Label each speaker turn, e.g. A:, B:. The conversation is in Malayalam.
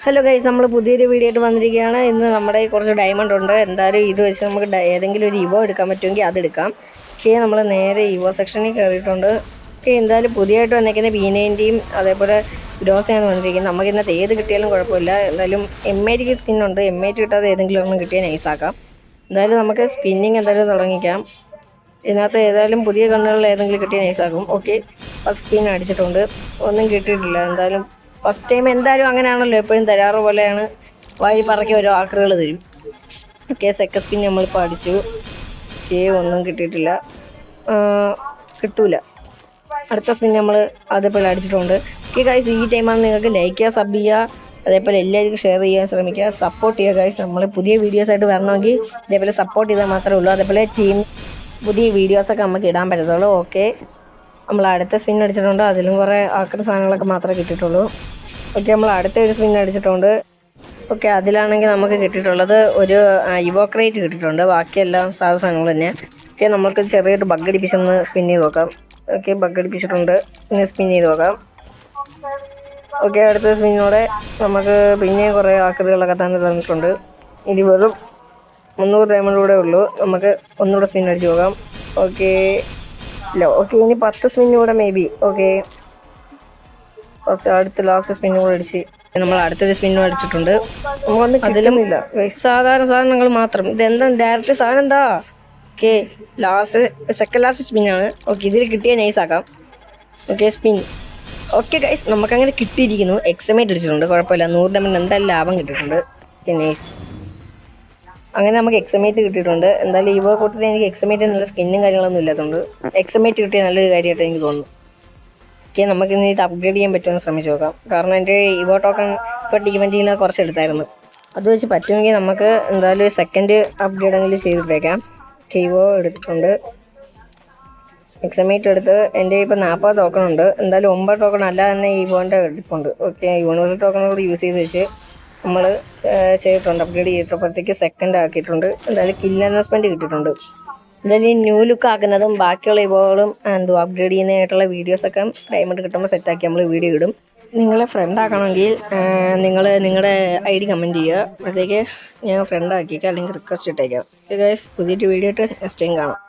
A: ഹലോ ഗൈസ്, നമ്മൾ പുതിയൊരു വീഡിയോ ആയിട്ട് വന്നിരിക്കുകയാണ്. ഇന്ന് നമ്മുടെ കുറച്ച് ഡയമണ്ട് ഉണ്ട്. എന്തായാലും ഇത് വെച്ച് നമുക്ക് ഏതെങ്കിലും ഒരു ഇവോ എടുക്കാൻ പറ്റുമെങ്കിൽ അതെടുക്കാം. ഓക്കെ, നമ്മൾ നേരെ ഇവോ സെക്ഷനിൽ കയറിയിട്ടുണ്ട്. ഓക്കെ, എന്തായാലും പുതിയതായിട്ട് വന്നിരിക്കുന്ന B90യും അതേപോലെ ഗ്രോസയാണ് വന്നിരിക്കുന്നത്. നമുക്ക് ഇന്നത്തെ ഏത് കിട്ടിയാലും കുഴപ്പമില്ല. എന്തായാലും M80 സ്കിന്നുണ്ട്. M80 കിട്ടാതെ ഏതെങ്കിലും ഒന്നും കിട്ടിയാൽ നൈസാക്കാം. എന്തായാലും നമുക്ക് സ്പിന്നിങ് എന്തായാലും തുടങ്ങിക്കാം. ഇതിനകത്ത് ഏതായാലും പുതിയ കണ്ണുകളിൽ ഏതെങ്കിലും കിട്ടിയാൽ നൈസാക്കും. ഓക്കെ, ഫസ്റ്റ് സ്പിൻ അടിച്ചിട്ടുണ്ട്. ഒന്നും കിട്ടിയിട്ടില്ല. എന്തായാലും ഫസ്റ്റ് ടൈം എന്തായാലും അങ്ങനെയാണല്ലോ, എപ്പോഴും തരാറ് പോലെയാണ്. വഴി പറക്കി ഓരോ ആക്രികൾ തരും. ഓക്കെ, സെക്കൻഡ് സ്പിൻ നമ്മളിപ്പോൾ അടിച്ചു. ഓക്കെ, ഒന്നും കിട്ടിയിട്ടില്ല. കിട്ടൂല. അടുത്ത സ്പിൻ നമ്മൾ അതേപോലെ അടിച്ചിട്ടുണ്ട്. ഓക്കെ ഗൈസ്, ഈ ടൈമാണ് നിങ്ങൾക്ക് ലൈക്ക് ചെയ്യുക, സബ് ചെയ്യുക, അതേപോലെ എല്ലാവർക്കും ഷെയർ ചെയ്യാൻ ശ്രമിക്കുക, സപ്പോർട്ട് ചെയ്യുക ഗൈസ്. നമ്മൾ പുതിയ വീഡിയോസായിട്ട് വരണമെങ്കിൽ ഇതേപോലെ സപ്പോർട്ട് ചെയ്താൽ മാത്രമേ ഉള്ളൂ. അതേപോലെ പുതിയ വീഡിയോസൊക്കെ നമുക്ക് ഇടാൻ പറ്റത്തുള്ളൂ. ഓക്കെ, നമ്മൾ അടുത്ത സ്പിൻ അടിച്ചിട്ടുണ്ട്. അതിലും കുറേ ആക്രി സാധനങ്ങളൊക്കെ മാത്രമേ കിട്ടിയിട്ടുള്ളൂ. ഓക്കെ, നമ്മൾ അടുത്തൊരു സ്പിൻ അടിച്ചിട്ടുണ്ട്. ഓക്കെ, അതിലാണെങ്കിൽ നമുക്ക് കിട്ടിയിട്ടുള്ളത് ഒരു ഇവോക്രേറ്റ് കിട്ടിയിട്ടുണ്ട്. ബാക്കിയെല്ലാം സാധാ സാധനങ്ങൾ തന്നെ. ഓക്കെ, നമുക്ക് ചെറിയൊരു ബഗ് അടിപ്പിച്ചൊന്ന് സ്പിൻ ചെയ്ത് നോക്കാം. ഓക്കെ, ബഗ് അടിപ്പിച്ചിട്ടുണ്ട്. ഇനി സ്പിൻ ചെയ്ത് നോക്കാം. ഓക്കെ, അടുത്ത സ്പിന്നോടെ നമുക്ക് പിന്നെയും കുറേ ആക്രികളൊക്കെ തന്നിട്ടുണ്ട്. ഇനി വെറും 300 ഡയമണ്ട് കൂടെ ഉള്ളൂ. നമുക്ക് ഒന്നുകൂടെ സ്പിൻ അടിച്ച് നോക്കാം. ഓക്കെ, ഇല്ല. ഓക്കെ, ഇനി 10 സ്പിന്നും കൂടെ മേ ബി. ഓക്കെ, അടുത്ത ലാസ്റ്റ് സ്പിന്നും കൂടെ അടിച്ച് നമ്മൾ അടുത്തൊരു സ്പിന്നും അടിച്ചിട്ടുണ്ട്. അതിലും ഇല്ല, സാധാരണ സാധനങ്ങൾ മാത്രം. ഇതെന്താ ഡയറക്റ്റ് സാധനം എന്താ? ഓക്കെ, സെക്കൻഡ് ലാസ്റ്റ് സ്പിന്നാണ്. ഓക്കെ, ഇതിൽ കിട്ടിയ നൈസാക്കാം. Okay, spin. ഓക്കെ ഗൈസ്, നമുക്കങ്ങനെ കിട്ടിയിരിക്കുന്നു. എക്സമേറ്റ് അടിച്ചിട്ടുണ്ട്. കുഴപ്പമില്ല. 100 ഡയമണ്ട് എന്തായാലും ലാഭം കിട്ടിയിട്ടുണ്ട്. Okay, nice. അങ്ങനെ നമുക്ക് എക്സമേറ്റ് കിട്ടിയിട്ടുണ്ട്. എന്തായാലും ഇവോ കൂട്ടിട്ട് എനിക്ക് എക്സമേറ്റ് നല്ല സ്കിന്നും കാര്യങ്ങളൊന്നും ഇല്ലാത്തതുകൊണ്ട് എക്സമേറ്റ് കിട്ടിയ നല്ലൊരു കാര്യമായിട്ട് എനിക്ക് തോന്നുന്നു. ഓക്കെ, നമുക്ക് ഇനി ഇത് അപ്ഗ്രേഡ് ചെയ്യാൻ പറ്റുമെന്ന് ശ്രമിച്ച് നോക്കാം. കാരണം എൻ്റെ ഇവോ ടോക്കൺ ഇപ്പോൾ D20 കുറച്ച് എടുത്തായിരുന്നു. അത് വെച്ച് പറ്റുമെങ്കിൽ നമുക്ക് എന്തായാലും സെക്കൻഡ് അപ്ഗ്രേഡ് എങ്കിലും ചെയ്തിട്ടേക്കാം. ഇവോ എടുത്തിട്ടുണ്ട്. എക്സമേറ്റ് എടുത്ത് എൻ്റെ ഇപ്പോൾ 40 ടോക്കൺ ഉണ്ട്. എന്തായാലും 9 ടോക്കൺ അല്ലാതെ തന്നെ ഇവോൻ്റെ എടുപ്പുണ്ട്. ഓക്കെ, യൂണിവേഴ്സൽ ടോക്കൺ കൂടി യൂസ് ചെയ്ത് വെച്ച് നമ്മൾ ചെയ്തിട്ടുണ്ട്. അപ്ഗ്രേഡ് ചെയ്തിട്ടപ്പോഴത്തേക്ക് സെക്കൻഡ് ആക്കിയിട്ടുണ്ട്. എന്തായാലും കിൽ അനൗൺസ്മെൻറ്റ് കിട്ടിയിട്ടുണ്ട്. എന്തായാലും ഈ ന്യൂ ലുക്ക് ആക്കുന്നതും ബാക്കിയുള്ള ഇവോകളും അപ്ഗ്രേഡ് ചെയ്യുന്നതായിട്ടുള്ള വീഡിയോസൊക്കെ ഡയമണ്ട് കിട്ടുമ്പോൾ സെറ്റാക്കി നമ്മൾ വീഡിയോ ഇടും. നിങ്ങളെ ഫ്രണ്ട് ആക്കണമെങ്കിൽ നിങ്ങൾ നിങ്ങളുടെ ID കമൻറ്റ് ചെയ്യുക. അപ്പോഴത്തേക്ക് ഞാൻ ഫ്രണ്ട് ആക്കിയേക്കാം, അല്ലെങ്കിൽ റിക്വസ്റ്റ് ഇട്ടേക്കാം. ഗൈസ്, പുതിയൊരു വീഡിയോ ആയിട്ട് നെക്സ്റ്റ് ടൈം കാണാം.